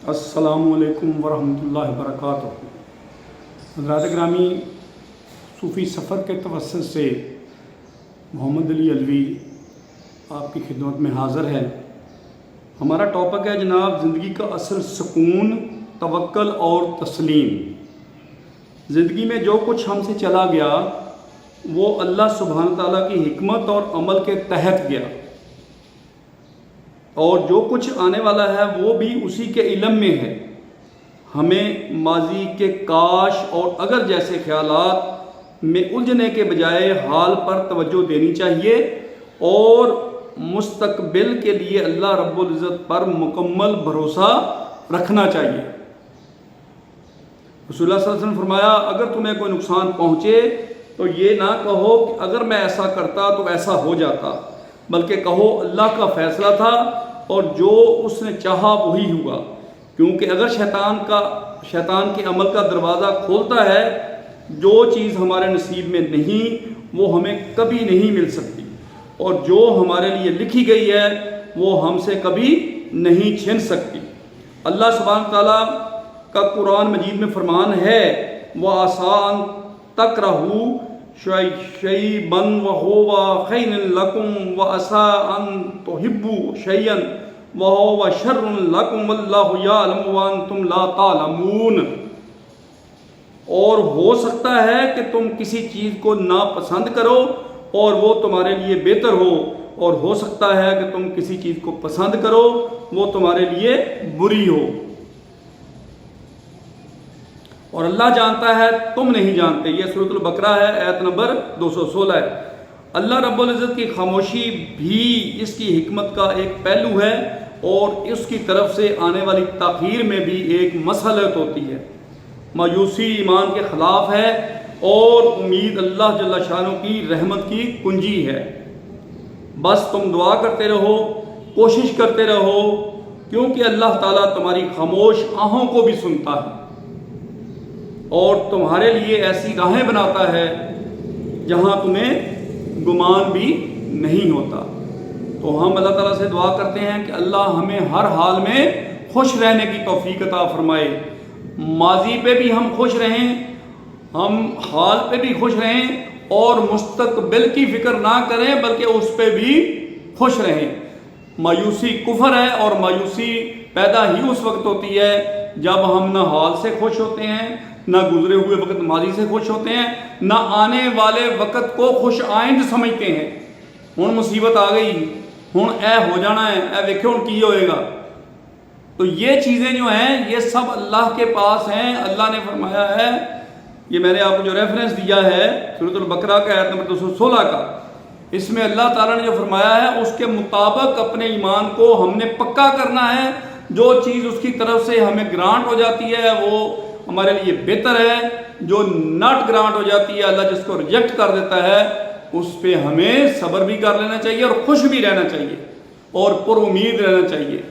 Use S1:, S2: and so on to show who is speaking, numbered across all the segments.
S1: अस्सलामु अलैकुम वरहमतुल्लाहि वबरकातुहू। हज़रात ग्रामी, सूफ़ी सफ़र के तवस्सुत से मोहम्मद अली अलवी आपकी खिदमत में हाज़िर है। हमारा टॉपिक है जनाब ज़िंदगी का असल सुकून, तवक्कल और तस्लीम। ज़िंदगी में जो कुछ हमसे चला गया वो अल्लाह सुब्हान ताला की हिकमत और अमल के तहत गया, और जो कुछ आने वाला है वो भी उसी के इल्म में है। हमें माजी के काश और अगर जैसे ख्यालात में उलझने के बजाय हाल पर तवज्जो देनी चाहिए और मुस्तकबिल के लिए अल्लाह रब्बुल इज़्ज़त पर मुकम्मल भरोसा रखना चाहिए। रसूलुल्लाह सल्लल्लाहु अलैहि वसल्लम फरमाया, अगर तुम्हें कोई नुकसान पहुँचे तो ये ना कहो कि अगर मैं ऐसा करता तो ऐसा हो जाता, बल्कि कहो अल्लाह का फ़ैसला था और जो उसने चाहा वही हुआ। क्योंकि अगर शैतान के अमल का दरवाज़ा खोलता है, जो चीज़ हमारे नसीब में नहीं वो हमें कभी नहीं मिल सकती, और जो हमारे लिए लिखी गई है वो हमसे कभी नहीं छिन सकती। अल्लाह सुब्हान ताला का कुरान मजीद में फरमान है, वह आसान तक रहू शैबन व होवा खैन लकुम व असा अन तुहिब्बु शैयन व होवा शर्रुन लकुम वल्लाहु यअलमु व अंतुम ला तालमून। और हो सकता है कि तुम किसी चीज़ को नापसंद करो और वो तुम्हारे लिए बेहतर हो, और हो सकता है कि तुम किसी चीज़ को पसंद करो वो तुम्हारे लिए बुरी हो, और अल्लाह जानता है तुम नहीं जानते। यह सूरतुल बकरा है, आयत नंबर 216 है। अल्लाह रब्बुल इज़्ज़त की खामोशी भी इसकी हिकमत का एक पहलू है, और उसकी तरफ से आने वाली ताख़ीर में भी एक मसलहत होती है। मायूसी ईमान के ख़िलाफ़ है और उम्मीद अल्लाह जल्ल शानो की रहमत की कुंजी है। बस तुम दुआ करते रहो, कोशिश करते रहो, क्योंकि अल्लाह ताला तुम्हारी खामोश आहों को भी सुनता है और तुम्हारे लिए ऐसी राहें बनाता है जहां तुम्हें गुमान भी नहीं होता। तो हम अल्लाह ताला से दुआ करते हैं कि अल्लाह हमें हर हाल में खुश रहने की तौफीक अता फरमाए। माजी पे भी हम खुश रहें, हम हाल पे भी खुश रहें, और मुस्तकबिल की फ़िक्र ना करें बल्कि उस पे भी खुश रहें। मायूसी कुफर है, और मायूसी पैदा ही उस वक्त होती है जब हम ना हाल से खुश होते हैं, ना गुजरे हुए वक्त माजी से खुश होते हैं, ना आने वाले वक्त को खुश आइंद समझते हैं। हुण मुसीबत आ गई, हुण ए हो जाना है, ए वेख्यो हुण की होएगा। तो ये चीज़ें जो हैं ये सब अल्लाह के पास हैं। अल्लाह ने फरमाया है, ये मैंने आपको जो रेफरेंस दिया है सूरतुल बकरा का आयत नंबर 216 का, इसमें अल्लाह ताला ने जो फरमाया है उसके मुताबिक अपने ईमान को हमने पक्का करना है। जो चीज़ उसकी तरफ से हमें ग्रांट हो जाती है वो हमारे लिए बेहतर है, जो नॉट ग्रांट हो जाती है, अल्लाह जिसको रिजेक्ट कर देता है, उस पर हमें सब्र भी कर लेना चाहिए और खुश भी रहना चाहिए और पुरुम्मीद रहना चाहिए।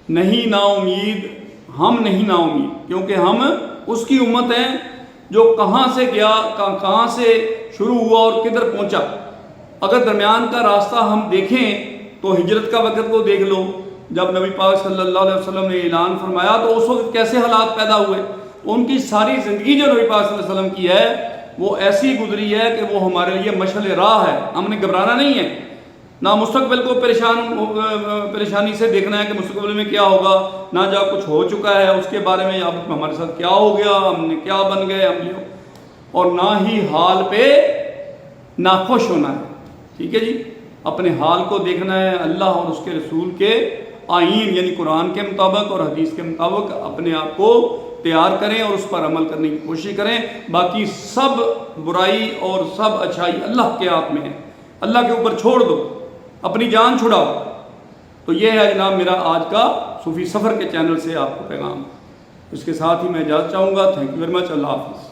S1: नहीं नाउमीद, हम नहीं नाउमीद, क्योंकि हम उसकी उम्मत हैं जो कहाँ से गया, कहाँ से शुरू हुआ और किधर पहुँचा। अगर दरमियान का रास्ता हम देखें तो हिजरत का वक़्त को देख लो। जब नबी पाक सल्लल्लाहु अलैहि वसल्लम ने ऐलान फरमाया तो उस वक्त कैसे हालात पैदा हुए। उनकी सारी ज़िंदगी जो नबी पाक सल्लल्लाहु अलैहि वसल्लम की है वो ऐसी गुजरी है कि वो हमारे लिए मशअल राह है। हमने घबराना नहीं है, ना मुस्तकबिल को परेशानी से देखना है कि मुस्तकबिल में क्या होगा, ना जब कुछ हो चुका है उसके बारे में अब हमारे साथ क्या हो गया, हमने क्या बन गए हम, और ना ही हाल पे नाखुश होना है। ठीक है जी, अपने हाल को देखना है अल्लाह और उसके रसूल के आईन यानी कुरान के मुताबिक और हदीस के मुताबिक अपने आप को तैयार करें और उस पर अमल करने की कोशिश करें। बाकी सब बुराई और सब अच्छाई अल्लाह के हाथ में है, अल्लाह के ऊपर छोड़ दो, अपनी जान छुड़ाओ। तो ये है जनाब मेरा आज का सूफ़ी सफ़र के चैनल से आपको पैगाम। इसके साथ ही मैं इजाज़त चाहूँगा। Thank you very much. Allah हाफ़िज़।